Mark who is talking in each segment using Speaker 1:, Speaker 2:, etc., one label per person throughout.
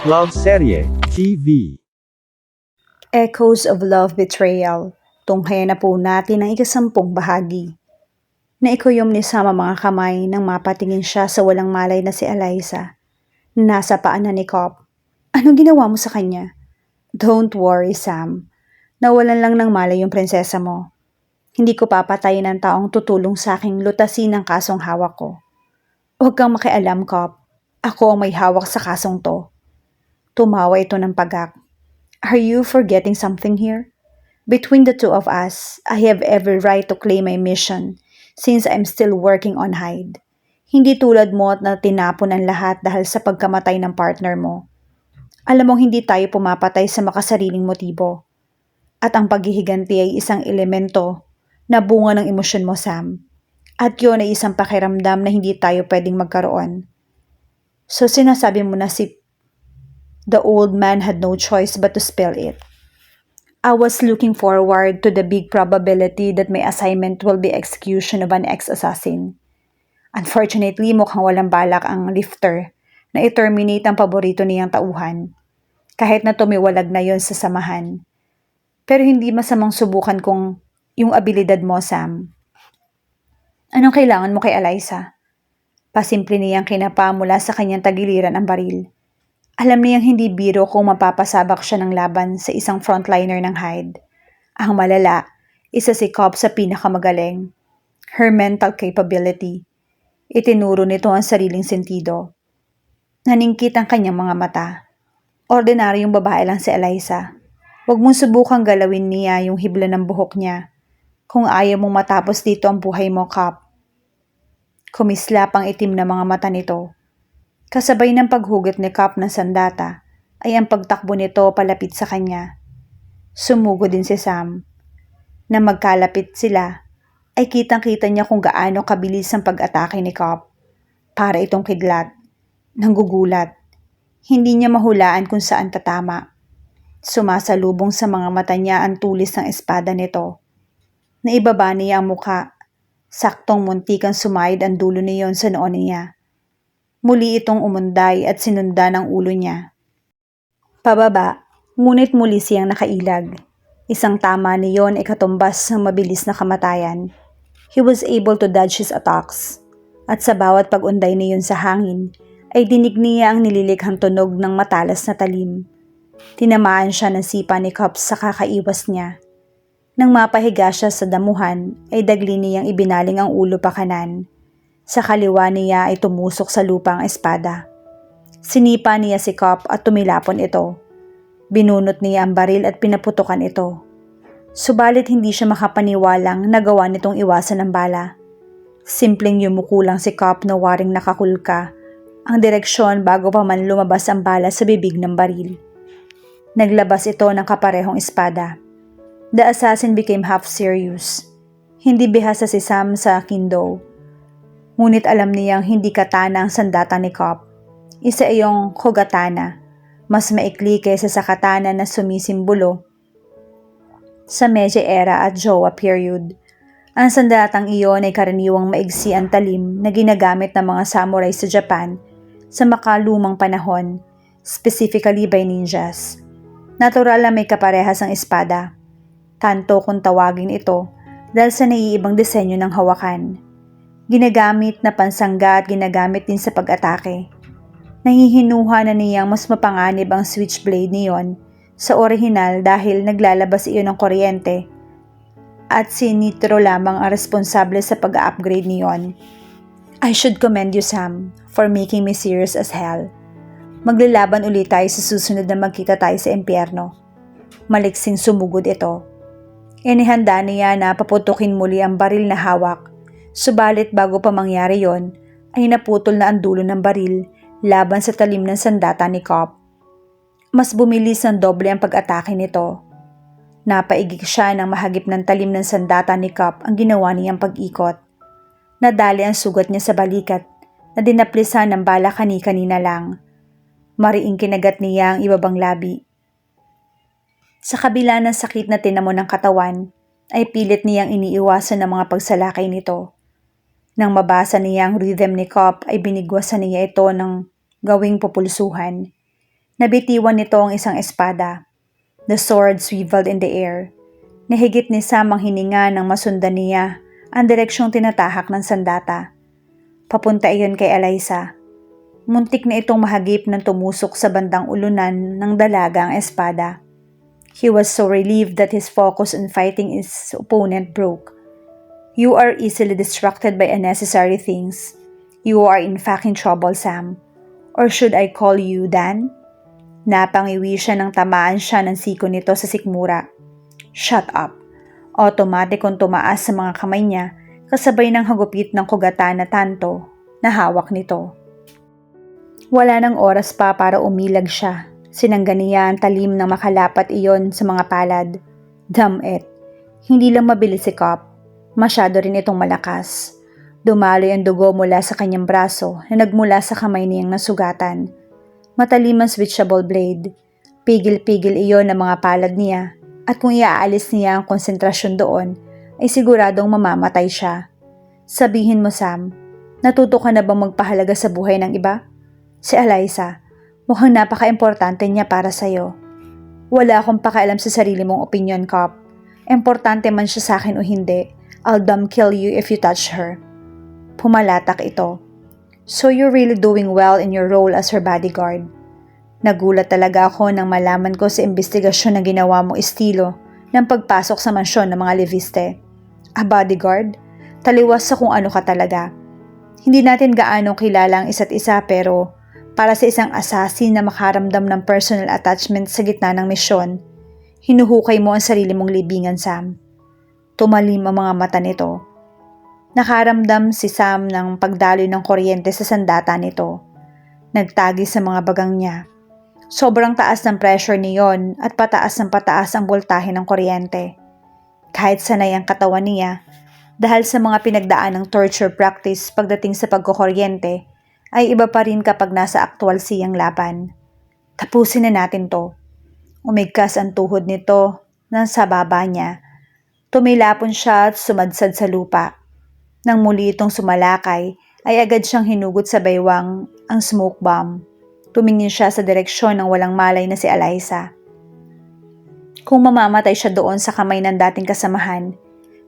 Speaker 1: Love Serye TV.
Speaker 2: Echoes of Love Betrayal. Tunghayan na po natin ang ikasampung bahagi. Naikuyom ni Sam ang mga kamay nang mapatingin siya sa walang malay na si Eliza. Nasa paan na ni Cop. Anong ginawa mo sa kanya? Don't worry, Sam. Nawalan lang ng malay yung prinsesa mo. Hindi ko papatayin ng taong tutulong sa aking lutasin ang kasong hawak ko. Huwag kang makialam, Cop. Ako ang may hawak sa kasong to. Tumawa ito ng pagak. Are you forgetting something here? Between the two of us, I have every right to claim my mission since I'm still working on Hyde. Hindi tulad mo at na tinapon ang lahat dahil sa pagkamatay ng partner mo. Alam mong hindi tayo pumapatay sa makasariling motibo. At ang paghihiganti ay isang elemento na bunga ng emosyon mo, Sam. At yun ay isang pakiramdam na hindi tayo pwedeng magkaroon. So sinasabi mo na si the old man had no choice but to spill it. I was looking forward to the big probability that my assignment will be execution of an ex-assassin. Unfortunately, mukhang walang balak ang lifter na i-terminate ang paborito niyang tauhan. Kahit na tumiwalag na yon sa samahan. Pero hindi masamang subukan kung yung abilidad mo, Sam. Anong kailangan mo kay Eliza? Pasimple niyang kinapa mula sa kanyang tagiliran ang baril. Alam niyang hindi biro kung mapapasabak siya ng laban sa isang frontliner ng Hyde. Ang malala, isa si Cobb sa pinakamagaling. Her mental capability. Itinuro nito ang sariling sentido. Naningkit ang kanyang mga mata. Ordinaryong babae lang si Eliza. Huwag mong subukang galawin niya yung hibla ng buhok niya. Kung ayaw mong matapos dito ang buhay mo, Cobb. Kumislap ang itim na mga mata nito. Kasabay ng paghugot ni Cop ng sandata ay ang pagtakbo nito palapit sa kanya. Sumugo din si Sam. Nang magkalapit sila, ay kitang-kita niya kung gaano kabilis ang pag-atake ni Cop. Para itong kidlat, nanggugulat. Hindi niya mahulaan kung saan tatama. Sumasalubong sa mga mata niya ang tulis ng espada nito. Naibaba niya ang muka. Saktong muntikang sumayad ang dulo niyon sa noon niya. Muli itong umunday at sinundan ang ulo niya. Pababa, ngunit muli siyang nakailag. Isang tama niyon ay katumbas ng mabilis na kamatayan. He was able to dodge his attacks. At sa bawat pag-unday niyon sa hangin, ay dinig niya ang nililikhang tunog ng matalas na talim. Tinamaan siya ng sipa ni Cops sa kakaiwas niya. Nang mapahiga siya sa damuhan, ay dagli niyang ibinaling ang ulo pa kanan. Sa kaliwa niya ay tumusok sa lupa ang espada. Sinipa niya si Cop at tumilapon ito. Binunot niya ang baril at pinaputukan ito. Subalit hindi siya makapaniwalang nagawa nitong iwasan ng bala. Simpleng yumuko lang si Cop na waring nakakulka ang direksyon bago pa man lumabas ang bala sa bibig ng baril. Naglabas ito ng kaparehong espada. The assassin became half serious. Hindi bihasa si Sam sa kindo. Ngunit alam niyang hindi katana ang sandata ni Cop. Isa iyong kogatana, mas maikli kaysa sa katana na sumisimbolo sa Meiji era at Jowa period. Ang sandatang iyon ay karaniwang maigsi ang talim na ginagamit ng mga samurai sa Japan sa makalumang panahon, specifically by ninjas. Natural na may kaparehas ang espada. Tanto kung tawagin ito dahil sa naiibang disenyo ng hawakan. Ginagamit na pansangga at ginagamit din sa pag-atake. Nahihinuha na niyang mas mapanganib ang switchblade niyon sa orihinal dahil naglalabas iyon ng kuryente at si Nitro lamang ang responsable sa pag-upgrade niyon. I should commend you, Sam, for making me serious as hell. Maglalaban ulit tayo sa susunod na magkita tayo sa impyerno. Maliksing sumugod ito. Inihanda niya na paputukin muli ang baril na hawak. Subalit bago pa mangyari yon, ay naputol na ang dulo ng baril laban sa talim ng sandata ni Cop. Mas bumilis ng doble ang pag-atake nito. Napaigik siya ng mahagip ng talim ng sandata ni Cop ang ginawa niyang pag-ikot. Nadali ang sugat niya sa balikat na dinaplisan ng bala kani-kanina lang. Mariing kinagat niya ang ibabang labi. Sa kabila ng sakit na tinamo ng katawan, ay pilit niyang iniiwasan ng mga pagsalakay nito. Nang mabasa niya ang rhythm ni Cop ay binigwasan niya ito ng gawing populsuhan. Nabitiwan nito ang isang espada. The sword swiveled in the air. Nahigit ni Sam ang hininga nang masundan niya ang direksyong tinatahak ng sandata. Papunta iyon kay Eliza. Muntik na itong mahagip nang tumusok sa bandang ulunan ng dalaga ang espada. He was so relieved that his focus on fighting his opponent broke. You are easily distracted by unnecessary things. You are in fact in trouble, Sam. Or should I call you Dan? Napangiwi siya nang tamaan siya ng siko nito sa sikmura. Shut up. Automatic kong tumaas sa mga kamay niya kasabay ng hagupit ng kugatan na tanto na hawak nito. Wala nang oras pa para umilag siya. Sinangga niya ang talim ng makalapat iyon sa mga palad. Damn it. Hindi lang mabilis si Cop. Masyado rin itong malakas. Dumaloy ang dugo mula sa kanyang braso na nagmula sa kamay niyang nasugatan. Matalim ang switchable blade. Pigil-pigil iyon ng mga palad niya at kung iaalis niya ang konsentrasyon doon, ay siguradong mamamatay siya. Sabihin mo, Sam, natuto ka na bang magpahalaga sa buhay ng iba? Si Eliza, mukhang napaka-importante niya para sa'yo. Wala akong pakialam sa sarili mong opinion, Cop. Importante man siya sa akin o hindi, I'll dumb kill you if you touch her. Pumalatak ito. So you're really doing well in your role as her bodyguard. Nagulat talaga ako nang malaman ko sa investigasyon na ginawa mo estilo ng pagpasok sa mansyon ng mga Leviste. A bodyguard? Taliwas sa kung ano ka talaga. Hindi natin gaano kilala ang isa't isa pero para sa isang assassin na makaramdam ng personal attachment sa gitna ng misyon, hinuhukay mo ang sarili mong libingan, Sam. Tumalim ang mga mata nito. Nakaramdam si Sam ng pagdaloy ng kuryente sa sandata nito. Nagtagi sa mga bagang niya. Sobrang taas ng pressure niyon at pataas ng pataas ang voltahe ng kuryente. Kahit sanay ang katawan niya, dahil sa mga pinagdaan ng torture practice pagdating sa pagkukuryente, ay iba pa rin kapag nasa aktwal siyang laban. Tapusin na natin to. Umigkas ang tuhod nito nasa baba niya. Tumilapon siya at sumadsad sa lupa. Nang muli itong sumalakay, ay agad siyang hinugot sa baywang ang smoke bomb. Tumingin siya sa direksyon ng walang malay na si Eliza. Kung mamamatay siya doon sa kamay ng dating kasamahan,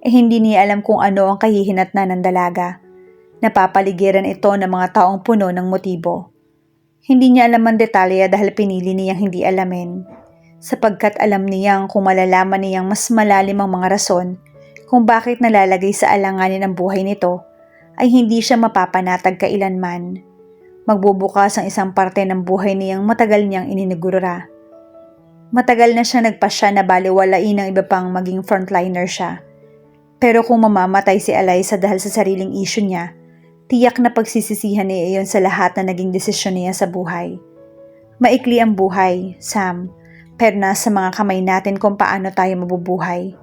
Speaker 2: hindi niya alam kung ano ang kahihinatnan ng dalaga. Napapaligiran ito ng mga taong puno ng motibo. Hindi niya alam ang detalye dahil pinili niyang hindi alamin. Sapagkat alam niyang kung malalaman niyang mas malalim ang mga rason kung bakit nalalagay sa alanganin ang buhay nito, ay hindi siya mapapanatag kailanman. Magbubukas ang isang parte ng buhay niyang matagal niyang ininigurura. Matagal na siya nagpasya na baliwalain ang iba pang maging frontliner siya. Pero kung mamamatay si Eliza dahil sa sariling issue niya, tiyak na pagsisisihan niya iyon sa lahat na naging desisyon niya sa buhay. Maikli ang buhay, Sam, pero nasa mga kamay natin kung paano tayo mabubuhay.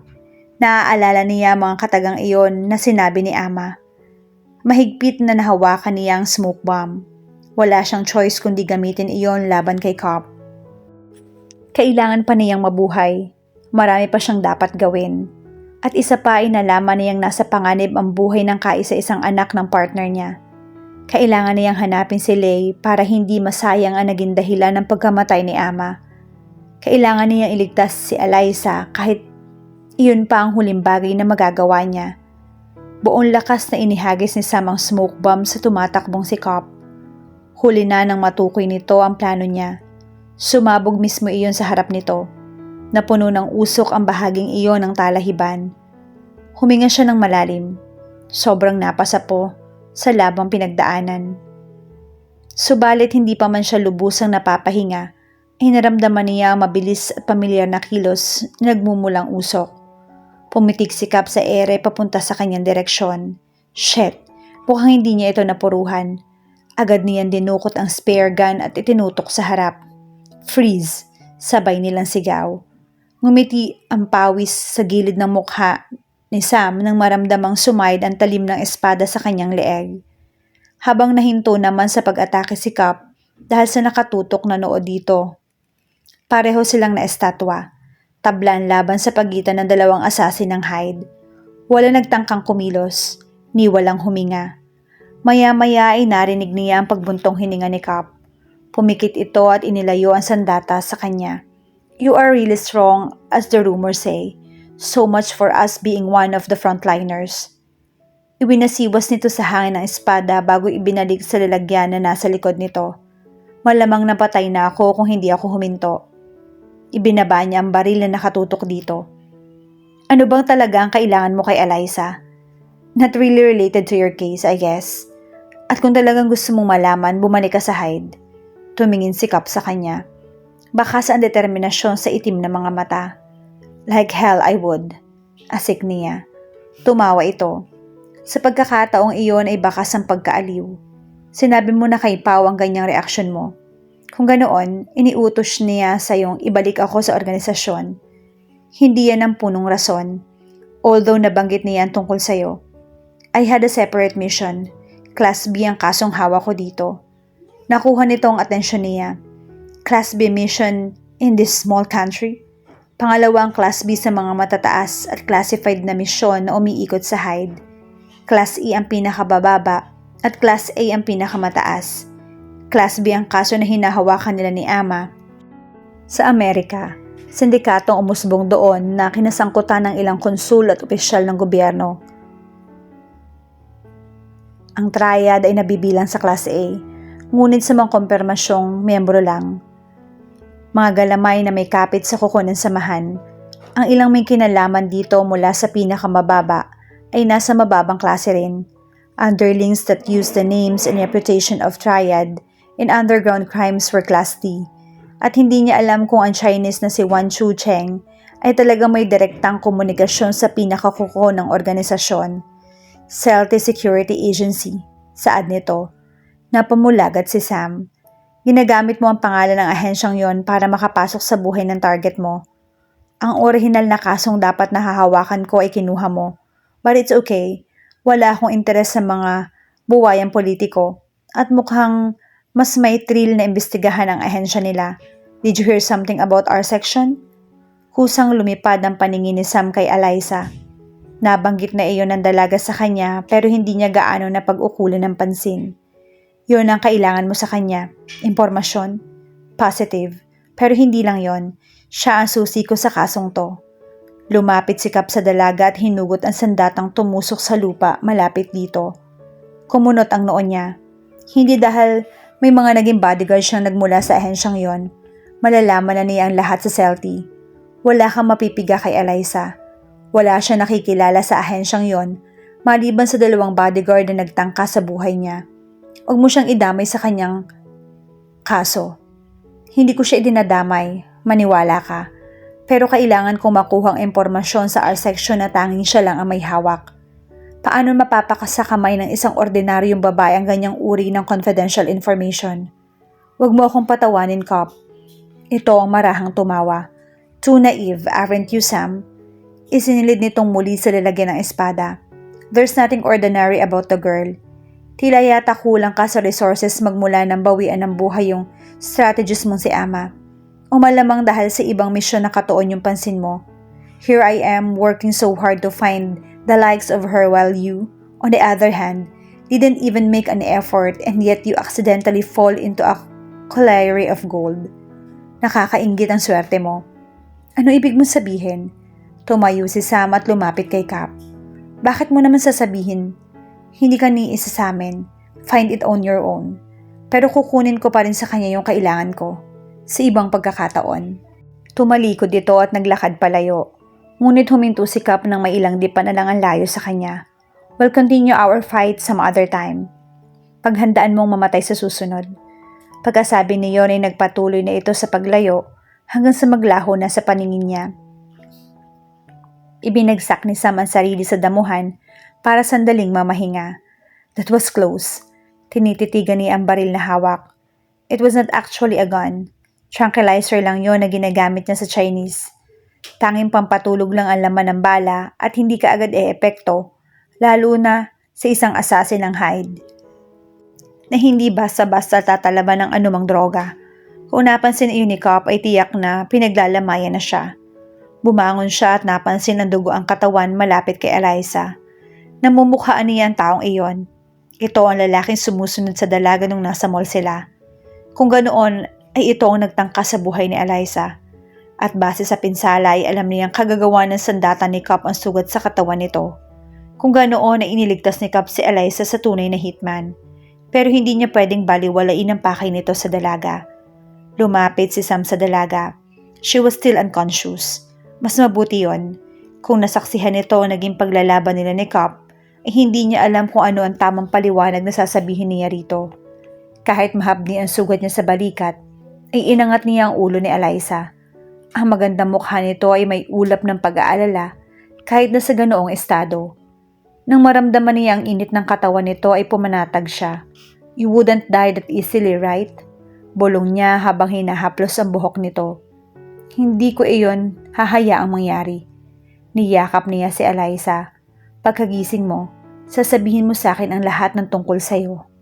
Speaker 2: Naaalala niya mga katagang iyon na sinabi ni Ama. Mahigpit na nahawakan niya ang smoke bomb. Wala siyang choice kundi gamitin iyon laban kay Cop. Kailangan pa niyang mabuhay. Marami pa siyang dapat gawin. At isa pa ay nalaman niyang nasa panganib ang buhay ng kaisa-isang anak ng partner niya. Kailangan niyang hanapin si Leigh para hindi masayang ang naging dahilan ng pagkamatay ni Ama. Kailangan niyang iligtas si Eliza kahit iyon pa ang huling bagay na magagawa niya. Buong lakas na inihagis ni Sam ang smoke bomb sa tumatakbong si Cop. Huli na nang matukoy nito ang plano niya. Sumabog mismo iyon sa harap nito. Napuno ng usok ang bahaging iyon ng talahiban. Huminga siya ng malalim. Sobrang napasa po sa labang pinagdaanan. Subalit hindi pa man siya lubusang napapahinga, ay naramdaman niya ang mabilis at pamilyar na kilos na nagmumulang usok. Pumitik si Cap sa ere papunta sa kanyang direksyon. Shit, mukhang hindi niya ito napuruhan. Agad niyang dinukot ang spare gun at itinutok sa harap. Freeze! Sabay nilang sigaw. Ngumiti ang pawis sa gilid ng mukha ni Sam nang maramdamang sumaid ang talim ng espada sa kanyang leeg. Habang nahinto naman sa pag-atake si Cap dahil sa nakatutok na noo dito. Pareho silang naestatwa. Tablan laban sa pagitan ng dalawang assassin ng Hyde. Wala nagtangkang kumilos, ni walang huminga. Maya-maya ay narinig niya ang pagbuntong hininga ni Cap. Pumikit ito at inilayo ang sandata sa kanya. You are really strong as the rumors say. So much for us being one of the frontliners. Ibinasiwas nito sa hangin ng espada bago ibinalik sa lalagyan na nasa likod nito. Malamang napatay na ako kung hindi ako huminto. Ibinaba niya ang baril na nakatutok dito. Ano bang talaga ang kailangan mo kay Eliza? Not really related to your case, I guess. At kung talagang gusto mong malaman, bumalik ka sa Hyde. Tumingin si Cap sa kanya. Baka sa determinasyon sa itim na mga mata. Like hell I would. Asik niya. Tumawa ito. Sa pagkakataong iyon ay bakas ang pagkaaliw. Sinabi mo na kay Pao ang ganyang reaksyon mo. Kung ganoon, iniutos niya sa iyong ibalik ako sa organisasyon. Hindi yan ang punong rason. Although nabanggit niya ang tungkol sa iyo. I had a separate mission. Class B ang kasong hawak ko dito. Nakuha nito ang atensyon niya. Class B mission in this small country. Pangalawang Class B sa mga matataas at classified na misyon na umiikot sa Hyde. Class E ang pinakabababa at Class A ang pinakamataas. Class B ang kaso na hinahawakan nila ni Ama. Sa Amerika, sindikatong umusbong doon na kinasangkutan ng ilang konsul at opisyal ng gobyerno. Ang triad ay nabibilang sa Class A. Ngunit sa mga kumpirmasyong miyembro lang. Mga galamay na may kapit sa kuko ng samahan, ang ilang may kinalaman dito mula sa pinakamababa ay nasa mababang klase rin. Underlings that use the names and reputation of Triad in underground crimes were Class D. At hindi niya alam kung ang Chinese na si Wan Chu Cheng ay talagang may direktang komunikasyon sa pinakakuko ng organisasyon. Celti Security Agency, saad nito. Napamulagat si Sam. Ginagamit mo ang pangalan ng ahensyang yon para makapasok sa buhay ng target mo. Ang orihinal na kasong dapat nahahawakan ko ay kinuha mo. But it's okay. Wala akong interes sa mga buwayang politiko. At mukhang mas may thrill na imbestigahan ang ahensya nila. Did you hear something about our section? Kusang lumipad ang paningin ni Sam kay Eliza. Nabanggit na iyon ng dalaga sa kanya pero hindi niya gaano na pag-ukulan ng pansin. Yun ang kailangan mo sa kanya. Impormasyon. Positive. Pero hindi lang yon. Siya ang susi ko sa kasong to. Lumapit si Cap sa dalaga at hinugot ang sandatang tumusok sa lupa malapit dito. Kumunot ang noo niya. Hindi dahil may mga naging bodyguard siyang nagmula sa ahensyang yon. Malalaman na niya ang lahat sa Celti. Wala kang mapipiga kay Eliza. Wala siya nakikilala sa ahensyang yon, maliban sa 2 bodyguard na nagtangka sa buhay niya. Huwag mo siyang idamay sa kanyang kaso. Hindi ko siya idinadamay, maniwala ka. Pero kailangan kong makuha ang impormasyon sa R section na tanging siya lang ang may hawak. Paano mapapakas sa kamay ng isang ordinaryong babae ang ganyang uri ng confidential information? Huwag mo akong patawanin, Cop. Ito ang marahang tumawa. Too naive, aren't you, Sam? Isinilid nitong muli sa lalagyan ng espada. There's nothing ordinary about the girl. Tila yata kulang ka sa resources magmula ng bawian ng buhay yung strategist mong si Ama. O malamang dahil sa ibang misyon na katuon yung pansin mo. Here I am working so hard to find the likes of her while you, on the other hand, didn't even make an effort and yet you accidentally fall into a colliery of gold. Nakakainggit ang swerte mo. Ano ibig mong sabihin? Tumayo si Sam at lumapit kay Cap. Bakit mo naman sasabihin? Hindi ka ni isa sa amin. Find it on your own. Pero kukunin ko pa rin sa kanya yung kailangan ko. Sa ibang pagkakataon. Tumalikod ito at naglakad palayo. Ngunit huminto si Cap nang may ilang dipa na lang ang layo sa kanya. We'll continue our fight some other time. Paghandaan mong mamatay sa susunod. Pagkasabi niyon ay nagpatuloy na ito sa paglayo hanggang sa maglaho na sa paningin niya. Ibinagsak ni Sam ang sarili sa damuhan para sandaling mamahinga. That was close. Tinititigan niya ang baril na hawak. It was not actually a gun. Tranquilizer lang yon na ginagamit niya sa Chinese. Tanging pampatulog lang ang laman ng bala at hindi ka agad epekto, lalo na sa isang assassin ng Hyde. Na hindi basta-basta tatalaban ng anumang droga. Kung napansin iyon ni Cop ay tiyak na pinaglalamayan na siya. Bumangon siya at napansin ang dugo ang katawan malapit kay Eliza. Namumukhaan niya ang taong iyon. Ito ang lalaking sumusunod sa dalaga nung nasa mall sila. Kung ganoon ay ito ang nagtangka sa buhay ni Eliza. At base sa pinsala ay alam niyang kagagawa ng sandata ni Cup ang sugat sa katawan nito. Kung ganoon ay iniligtas ni Cup si Eliza sa tunay na hitman. Pero hindi niya pwedeng baliwalain ang pakay nito sa dalaga. Lumapit si Sam sa dalaga. She was still unconscious. Mas mabuti yon. Kung nasaksihan nito ang naging paglalaban nila ni Cup, ay hindi niya alam kung ano ang tamang paliwanag na sasabihin niya rito. Kahit mahapdi ang sugat niya sa balikat, ay inangat niya ang ulo ni Eliza. Ang magandang mukha nito ay may ulap ng pag-aalala kahit na sa ganoong estado. Nang maramdaman niya ang init ng katawan nito ay pumanatag siya. You wouldn't die that easily, right? Bulong niya habang hinahaplos ang buhok nito. Hindi ko iyon hahayaang mangyari. Niyakap niya si Eliza. Pagkagising mo, sasabihin mo sa akin ang lahat ng tungkol sa'yo.